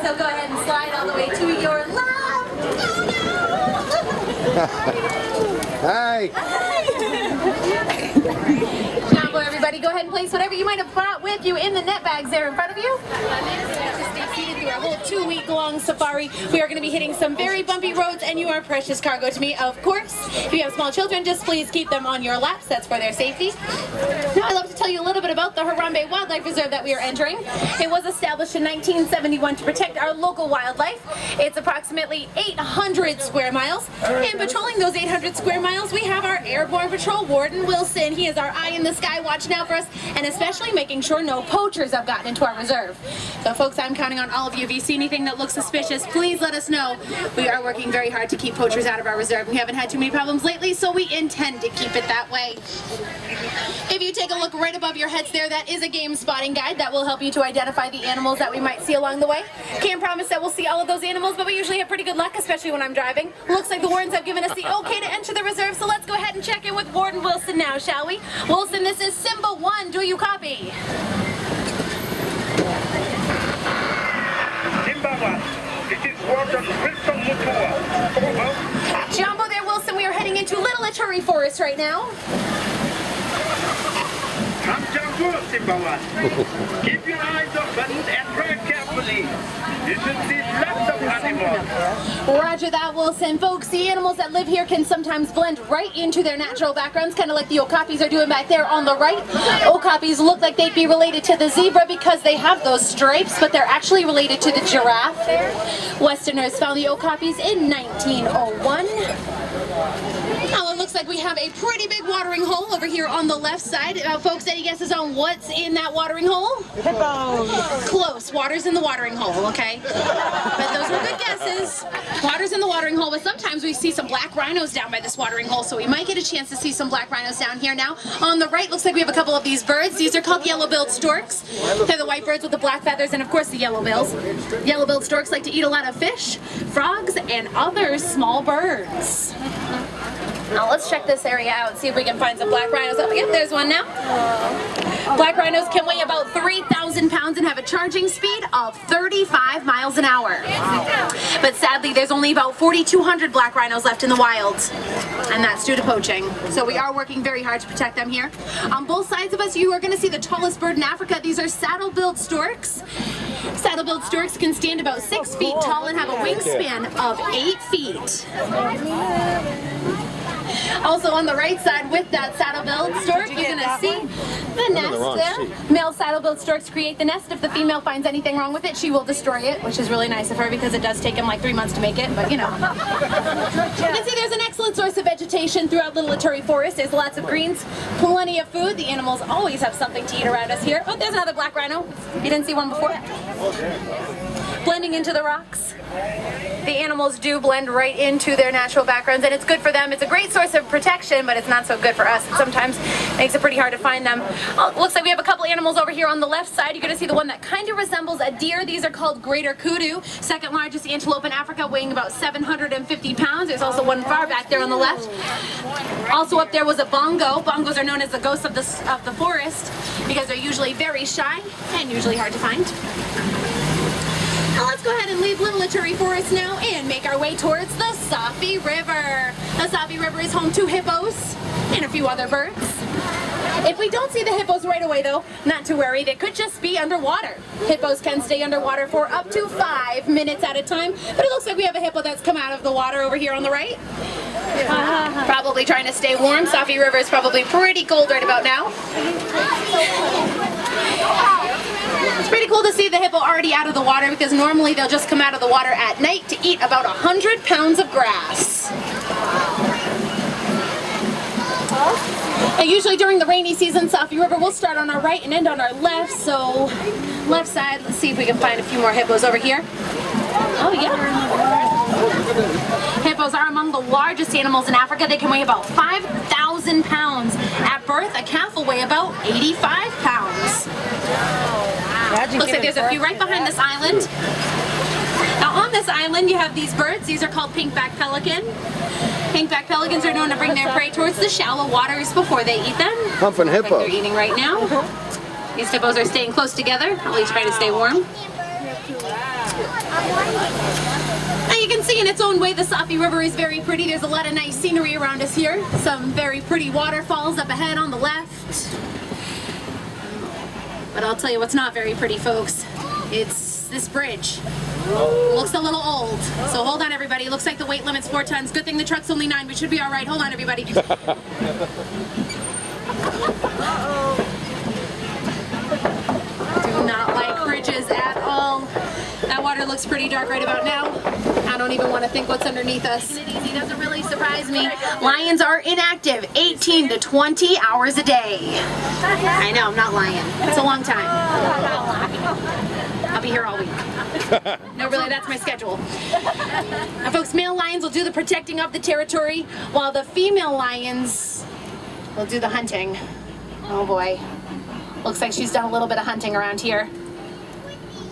so go ahead and slide all the way to your left. Hi. Jumbo, everybody, go ahead and place whatever you might have brought with you in the net bags there in front of you. To stay seated through our whole 2-week-long safari, we are going to be hitting some very bumpy roads, and you are precious cargo to me, of course. If you have small children, just please keep them on your laps. That's for their safety. Now, I'd love to tell you a little bit about the Harambe Wildlife Reserve that we are entering. It was established in 1971 to protect our local wildlife. It's approximately 800 square miles. And patrolling those 800 square miles, we have our Airborne Patrol Warden Wilson. He is our eye in the sky watching out for us, and especially making sure no poachers have gotten into our reserve. So folks, I'm counting on all of you. If you see anything that looks suspicious, please let us know. We are working very hard to keep poachers out of our reserve. We haven't had too many problems lately, so we intend to keep it that way. If you take a look right above your heads there, that is a game spotting guide that will help you to identify the animals that we might see along the way. Can't promise that we'll see all of those animals, but we usually have pretty good luck, especially when I'm driving. Looks like the wardens have given us the okay to enter the reserve, so let's go ahead and check in with Warden Wilson now, shall we? Wilson, this is Simba 1. Do you copy? Simba 1. This is Warden Wilson Mutua. Over. Jumbo there, Wilson. We are heading into Little Ituri Forest right now. Come down good, Simba 1. Keep your eyes open and drive carefully. You should see lots of animals. Roger that, Wilson. Folks, the animals that live here can sometimes blend right into their natural backgrounds, kind of like the okapis are doing back there on the right. Okapis look like they'd be related to the zebra because they have those stripes, but they're actually related to the giraffe. Westerners found the okapis in 1901. Now it looks like we have a pretty big watering hole over here on the left side. Folks, any guesses on what's in that watering hole? Hippos. Close. Water's in the watering hole, okay? But those were good guesses. Water's in the watering hole, but sometimes we see some black rhinos down by this watering hole, so we might get a chance to see some black rhinos down here now. On the right, looks like we have a couple of these birds. These are called yellow-billed storks. They're the white birds with the black feathers and, of course, the yellow bills. Yellow-billed storks like to eat a lot of fish, frogs, and other small birds. Now let's check this area out, see if we can find some black rhinos. Oh, yep, there's one now. Black rhinos can weigh about 3,000 pounds and have a charging speed of 35 miles an hour. But sadly, there's only about 4,200 black rhinos left in the wild, and that's due to poaching. So we are working very hard to protect them here. On both sides of us, you are going to see the tallest bird in Africa. These are saddle-billed storks. Saddle-billed storks can stand about 6 feet tall and have a wingspan of 8 feet. Also on the right side with that saddle-billed stork, you're going to see the nest there. Male saddle-billed storks create the nest. If the female finds anything wrong with it, she will destroy it, which is really nice of her because it does take him like 3 months to make it, but you know. You can see there's an excellent source of vegetation throughout Little Ituri Forest. There's lots of greens, plenty of food. The animals always have something to eat around us here. Oh, there's another black rhino. You didn't see one before? Blending into the rocks. The animals do blend right into their natural backgrounds, and it's good for them. It's a great source of protection, but it's not so good for us. It sometimes makes it pretty hard to find them. Oh, it looks like we have a couple animals over here on the left side. You're going to see the one that kind of resembles a deer. These are called greater kudu, second largest antelope in Africa, weighing about 750 pounds. There's also one far back there on the left. Also up there was a bongo. Bongos are known as the ghosts of the forest because they're usually very shy and usually hard to find. Now let's go ahead and leave Little Ituri Forest now and make our way towards the Safi River. The Safi River is home to hippos and a few other birds. If we don't see the hippos right away though, not to worry, they could just be underwater. Hippos can stay underwater for up to 5 minutes at a time, but it looks like we have a hippo that's come out of the water over here on the right. Probably trying to stay warm. Safi River is probably pretty cold right about now. It's pretty cool to see the hippo already out of the water because normally they'll just come out of the water at night to eat about 100 pounds of grass. And usually during the rainy season, Safi River will start on our right and end on our left. So left side, let's see if we can find a few more hippos over here. Oh yeah. Hippos are among the largest animals in Africa. They can weigh about 5,000 pounds. At birth, a calf will weigh about 85 pounds. Looks like there's a few right behind this island. Now on this island you have these birds. These are called pink-backed pelican. Pink-backed pelicans are known to bring their prey towards the shallow waters before they eat them. Humping hippo. Like they're eating right now. These hippos are staying close together, at least trying to stay warm. Now you can see in its own way the Safi River is very pretty. There's a lot of nice scenery around us here. Some very pretty waterfalls up ahead on the left. But I'll tell you what's not very pretty, folks. It's this bridge. Looks a little old. So hold on, everybody. Looks like the weight limit's 4 tons. Good thing the truck's only 9. We should be all right. Hold on, everybody. Do not like bridges at all. That water looks pretty dark right about now. I don't even want to think what's underneath us. It easy doesn't really surprise me. Lions are inactive 18 to 20 hours a day. I know, I'm not lying. It's a long time. I'll be here all week. No, really, that's my schedule. Now, folks, male lions will do the protecting of the territory, while the female lions will do the hunting. Oh boy. Looks like she's done a little bit of hunting around here.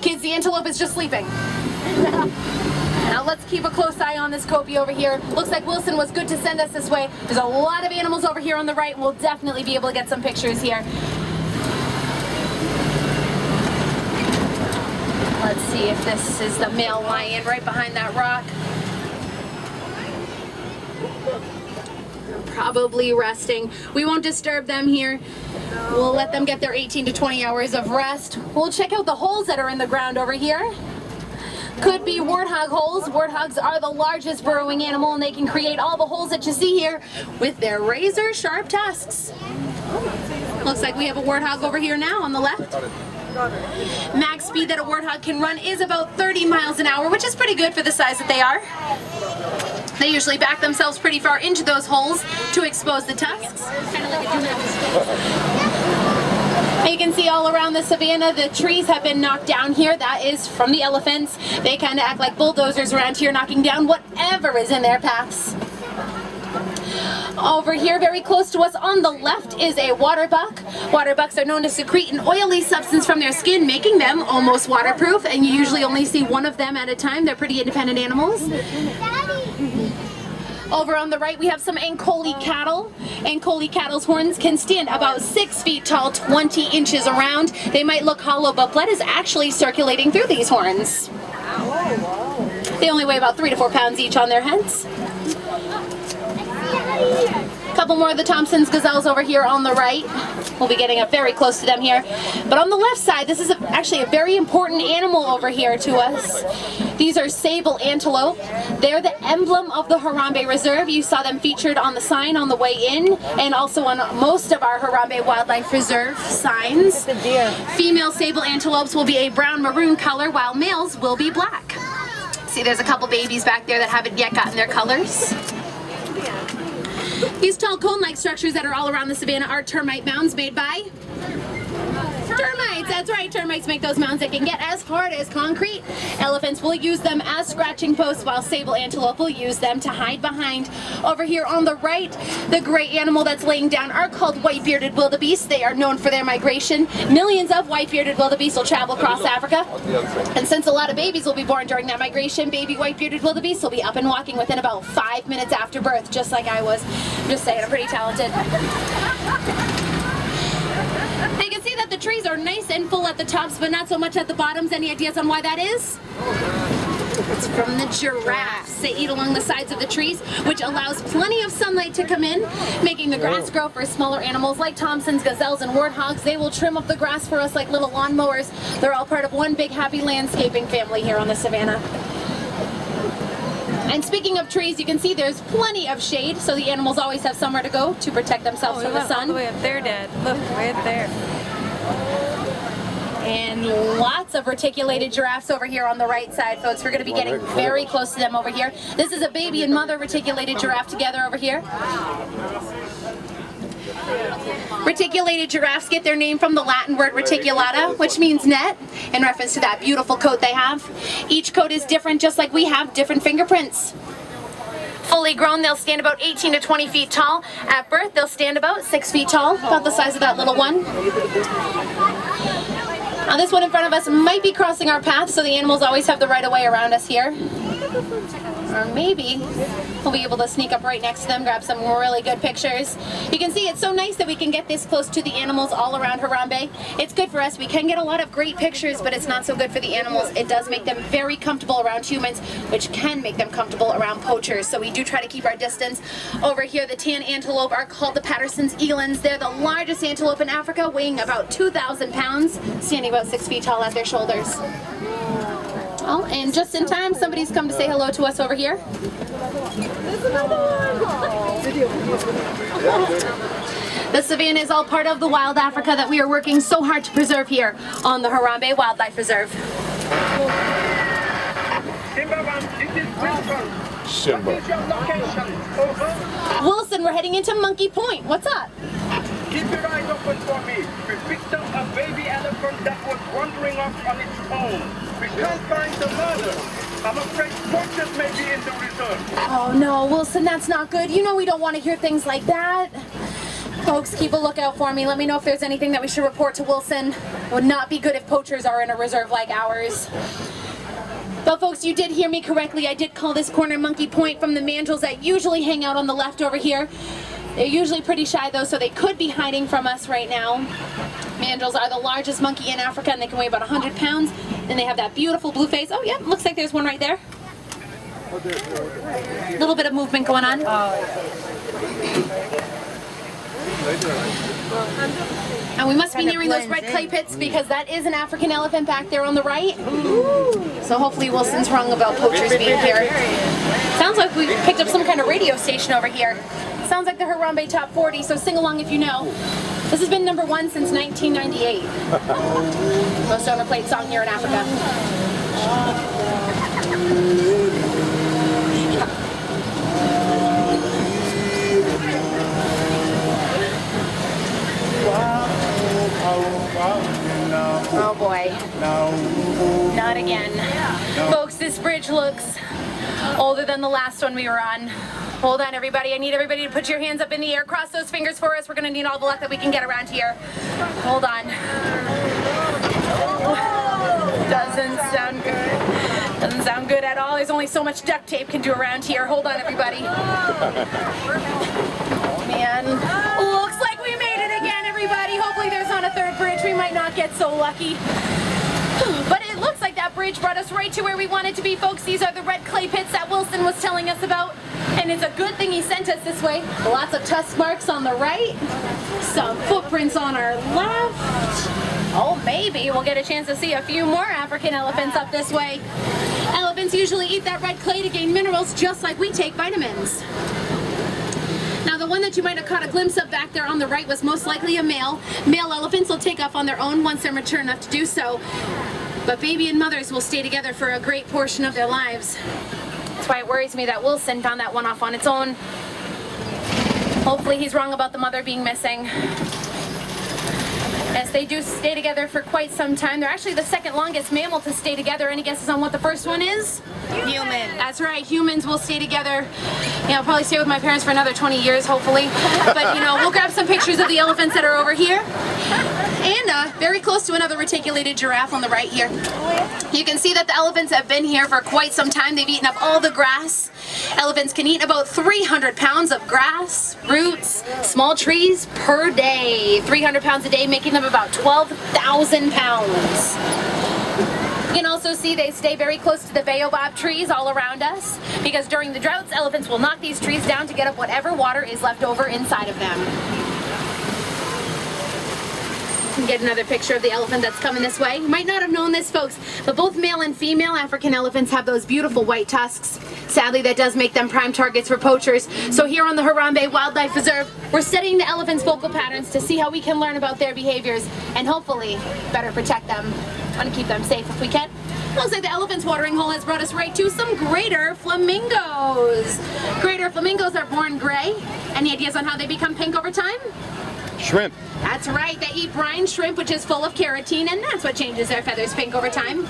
Kids, the antelope is just sleeping. Now let's keep a close eye on this copy over here. Looks like Wilson was good to send us this way. There's a lot of animals over here on the right, and we'll definitely be able to get some pictures here. Let's see if this is the male lion right behind that rock. Probably resting. We won't disturb them here. We'll let them get their 18 to 20 hours of rest. We'll check out the holes that are in the ground over here. Could be warthog holes. Warthogs are the largest burrowing animal, and they can create all the holes that you see here with their razor sharp tusks. Looks like we have a warthog over here now on the left. Max speed that a warthog can run is about 30 miles an hour, which is pretty good for the size that they are. They usually back themselves pretty far into those holes to expose the tusks. Kind of like a you can see all around the savannah, the trees have been knocked down here. That is from the elephants. They kind of act like bulldozers around here, knocking down whatever is in their paths. Over here, very close to us on the left, is a water buck. Water bucks are known to secrete an oily substance from their skin, making them almost waterproof, and you usually only see one of them at a time. They're pretty independent animals. Over on the right, we have some Ankoli cattle. Ankoli cattle's horns can stand about 6 feet tall, 20 inches around. They might look hollow, but blood is actually circulating through these horns. They only weigh about 3 to 4 pounds each on their heads. A couple more of the Thompson's gazelles over here on the right. We'll be getting up very close to them here. But on the left side, this is actually a very important animal over here to us. These are sable antelope. They're the emblem of the Harambe Reserve. You saw them featured on the sign on the way in, and also on most of our Harambe Wildlife Reserve signs. Female sable antelopes will be a brown-maroon color, while males will be black. See, there's a couple babies back there that haven't yet gotten their colors. These tall cone-like structures that are all around the savannah are termite mounds made by termites. That's right, termites make those mounds that can get as hard as concrete. Elephants will use them as scratching posts, while sable antelope will use them to hide behind. Over here on the right, the gray animal that's laying down are called white-bearded wildebeest. They are known for their migration. Millions of white-bearded wildebeest will travel across Africa. And since a lot of babies will be born during that migration, baby white-bearded wildebeest will be up and walking within about 5 minutes after birth, just like I was. I'm just saying, I'm pretty talented. You can see that the trees are nice and full at the tops, but not so much at the bottoms. Any ideas on why that is? It's from the giraffes. They eat along the sides of the trees, which allows plenty of sunlight to come in, making the grass grow for smaller animals like Thompson's gazelles and warthogs. They will trim up the grass for us like little lawnmowers. They're all part of one big happy landscaping family here on the savannah. And speaking of trees, you can see there's plenty of shade, so the animals always have somewhere to go to protect themselves from the sun. All the way up there, Dad. Look, way up there. And lots of reticulated giraffes over here on the right side, folks. We're going to be getting very close to them over here. This is a baby and mother reticulated giraffe together over here. Reticulated giraffes get their name from the Latin word reticulata, which means net, in reference to that beautiful coat they have. Each coat is different, just like we have different fingerprints. Fully grown, they'll stand about 18 to 20 feet tall. At birth, they'll stand about 6 feet tall, about the size of that little one. Now this one in front of us might be crossing our path, so the animals always have the right of way around us here. Or maybe we'll be able to sneak up right next to them, grab some really good pictures. You can see it's so nice that we can get this close to the animals all around Harambe. It's good for us. We can get a lot of great pictures, but it's not so good for the animals. It does make them very comfortable around humans, which can make them comfortable around poachers. So we do try to keep our distance. Over here, the tan antelope are called the Patterson's elands. They're the largest antelope in Africa, weighing about 2,000 pounds, standing about 6 feet tall at their shoulders. Oh, and just in time, somebody's come to say hello to us over here. There's another one! The savannah is all part of the wild Africa that we are working so hard to preserve here on the Harambe Wildlife Reserve. Simba. What is your location? Over. Wilson, we're heading into Monkey Point. What's up? Keep your eyes open for me. We picked up a baby elephant that was wandering off on its own. We can't find the mother. I'm afraid poachers may be in the reserve. Oh no, Wilson, that's not good. You know we don't want to hear things like that. Folks, keep a lookout for me. Let me know if there's anything that we should report to Wilson. Would not be good if poachers are in a reserve like ours. But folks, you did hear me correctly. I did call this corner Monkey Point from the mandrills that usually hang out on the left over here. They're usually pretty shy though, so they could be hiding from us right now. Mandrills are the largest monkey in Africa, and they can weigh about 100 pounds. And they have that beautiful blue face. Oh yeah, looks like there's one right there. A little bit of movement going on. And we must be nearing those red clay pits because that is an African elephant back there on the right. So hopefully Wilson's wrong about poachers being here. Sounds like we picked up some kind of radio station over here. Sounds like the Harambe Top 40, so sing along if you know. This has been #1 since 1998. Most overplayed song here in Africa. Oh boy. Not again. Folks, this bridge looks older than the last one we were on. Hold on, everybody. I need everybody to put your hands up in the air. Cross those fingers for us. We're going to need all the luck that we can get around here. Hold on. Doesn't sound good. Doesn't sound good at all. There's only so much duct tape can do around here. Hold on, everybody. Man. Looks like we made it again, everybody. Hopefully there's not a third bridge. We might not get so lucky. But it looks like that bridge brought us right to where we wanted to be, folks. These are the red clay pits that Wilson was telling us about. And it's a good thing he sent us this way. Lots of tusk marks on the right. Some footprints on our left. Oh, maybe we'll get a chance to see a few more African elephants up this way. Elephants usually eat that red clay to gain minerals just like we take vitamins. Now the one that you might have caught a glimpse of back there on the right was most likely a male. Male elephants will take off on their own once they're mature enough to do so. But baby and mothers will stay together for a great portion of their lives. That's why it worries me that Wilson found that one off on its own. Hopefully he's wrong about the mother being missing. Yes, they do stay together for quite some time. They're actually the second longest mammal to stay together. Any guesses on what the first one is? Human. That's right, humans will stay together. Yeah, I'll probably stay with my parents for another 20 years, hopefully. But, you know, we'll grab some pictures of the elephants that are over here. And very close to another reticulated giraffe on the right here. You can see that the elephants have been here for quite some time. They've eaten up all the grass. Elephants can eat about 300 pounds of grass, roots, small trees per day. 300 pounds a day, making them about 12,000 pounds. You can also see they stay very close to the baobab trees all around us because during the droughts, elephants will knock these trees down to get up whatever water is left over inside of them. You can get another picture of the elephant that's coming this way. You might not have known this, folks, but both male and female African elephants have those beautiful white tusks. Sadly, that does make them prime targets for poachers. So here on the Harambe Wildlife Reserve, we're studying the elephants' vocal patterns to see how we can learn about their behaviors and hopefully better protect them. Want to keep them safe if we can. Looks like the elephant's watering hole has brought us right to some greater flamingos. Greater flamingos are born gray. Any ideas on how they become pink over time? Shrimp. That's right, they eat brine shrimp, which is full of keratin, and that's what changes their feathers pink over time.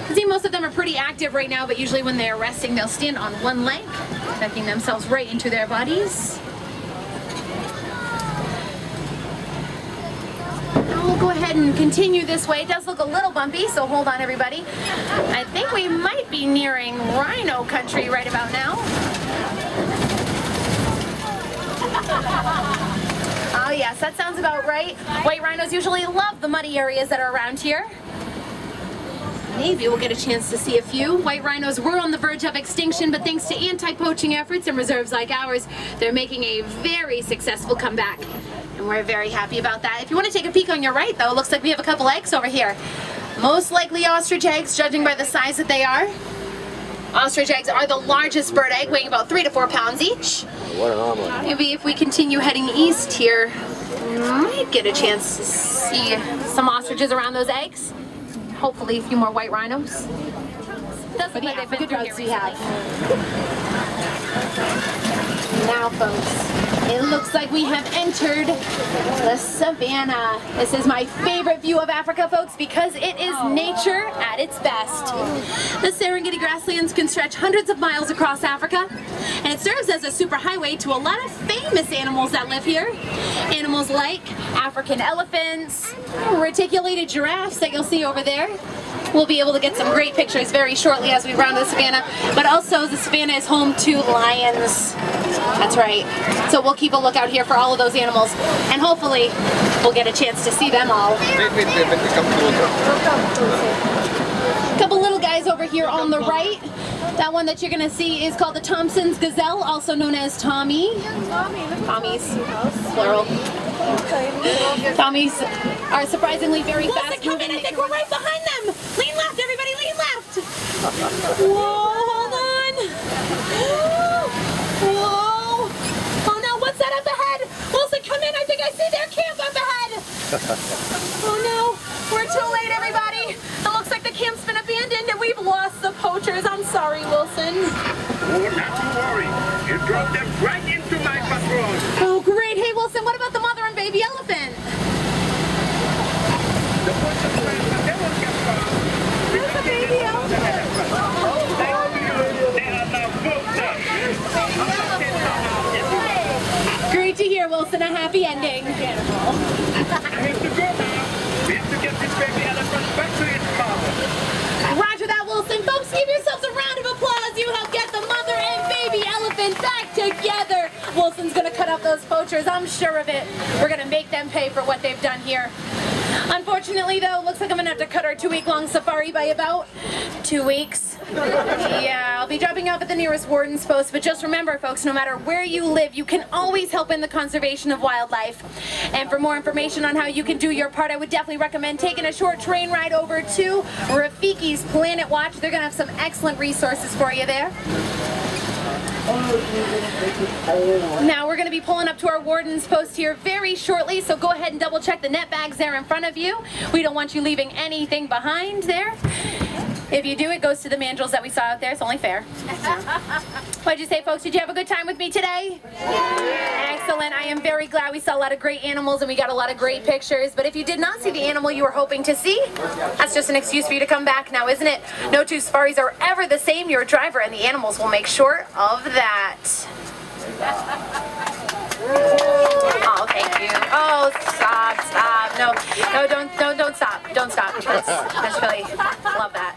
You see, most of them are pretty active right now, but usually when they're resting, they'll stand on one leg, tucking themselves right into their bodies. Now we'll go ahead ahead and continue this way. It does look a little bumpy, so hold on, everybody. I think we might be nearing rhino country right about now. Oh yes, that sounds about right. White rhinos usually love the muddy areas that are around here. Maybe we'll get a chance to see a few. White rhinos were on the verge of extinction, but thanks to anti-poaching efforts and reserves like ours, they're making a very successful comeback. And we're very happy about that. If you want to take a peek on your right, though, it looks like we have a couple eggs over here. Most likely ostrich eggs, judging by the size that they are. Ostrich eggs are the largest bird egg, weighing about 3 to 4 pounds each. What an omelet. Maybe if we continue heading east here, we might get a chance to see some ostriches around those eggs. Hopefully a few more white rhinos. Doesn't look like they've been through here recently. Now, folks, it looks like we have entered the savannah. This is my favorite view of Africa, folks, because it is nature at its best. The Serengeti grasslands can stretch hundreds of miles across Africa, and it serves as a superhighway to a lot of famous animals that live here. Animals like African elephants, reticulated giraffes that you'll see over there. We'll be able to get some great pictures very shortly as we round the savannah, but also the savannah is home to lions. That's right. So we'll keep a lookout here for all of those animals, and hopefully we'll get a chance to see them all. A couple little guys over here on the right. That one that you're going to see is called the Thompson's gazelle, also known as Tommy. Tommies, plural. Tommies are surprisingly very fast moving. I think we're right behind them. Lean left, everybody, lean left. Whoa, hold on. Whoa. Oh no, what's that up ahead? Wilson, come in. I think I see their camp up ahead. Oh no, we're too late, everybody. It looks like the camp's been abandoned and we've lost the poachers. I'm sorry, Wilson. Oh, not to worry. You drove them right into my patrol. Oh, great. Hey, Wilson, what about the mother and baby elephant? The poachers were they won't get far. There's the baby elephant. They are now both dead. Great to hear, Wilson. A happy ending. We have to go now. We have to get this baby elephant back to its mother. Roger that, Wilson. Folks, give yourselves a round of applause. You helped get the mother and baby elephant back together. Wilson's gonna cut up those poachers. I'm sure of it. We're gonna make them pay for what they've done here. Unfortunately, though, looks like I'm gonna have to cut our 2-week-long safari by about 2 weeks. Yeah, I'll be dropping off at the nearest warden's post, but just remember, folks, no matter where you live, you can always help in the conservation of wildlife. And for more information on how you can do your part, I would definitely recommend taking a short train ride over to Rafiki's Planet Watch. They're gonna have some excellent resources for you there. Now we're going to be pulling up to our warden's post here very shortly, so go ahead and double check the net bags there in front of you. We don't want you leaving anything behind there. If you do, it goes to the mandrills that we saw out there. It's only fair. What'd you say, folks? Did you have a good time with me today? Excellent. I am very glad we saw a lot of great animals and we got a lot of great pictures. But if you did not see the animal you were hoping to see, that's just an excuse for you to come back now, isn't it? No two safaris are ever the same. Your driver and the animals will make sure of that. Oh, thank you. Oh, stop. No, don't stop. Don't stop. That's really, love that.